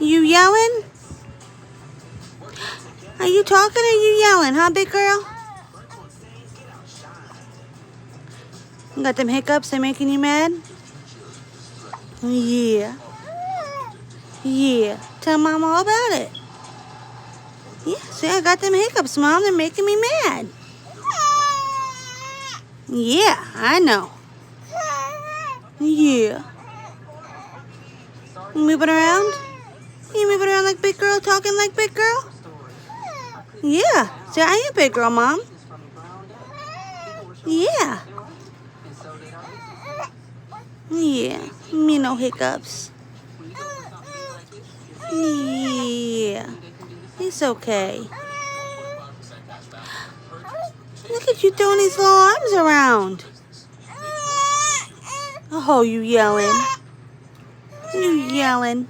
You yelling? Are you talking or you yelling, huh, big girl? You got them hiccups? They're making you mad? Yeah. Yeah. Tell Mom all about it. Yeah, see, I got them hiccups, Mom. They're making me mad. Yeah, I know. Yeah. You moving around? You moving around like big girl, talking like big girl? Yeah. See, I am big girl, Mom. Yeah. Yeah. Me no hiccups. Yeah. It's okay. Look at you throwing these little arms around. Oh, you yelling. You yelling.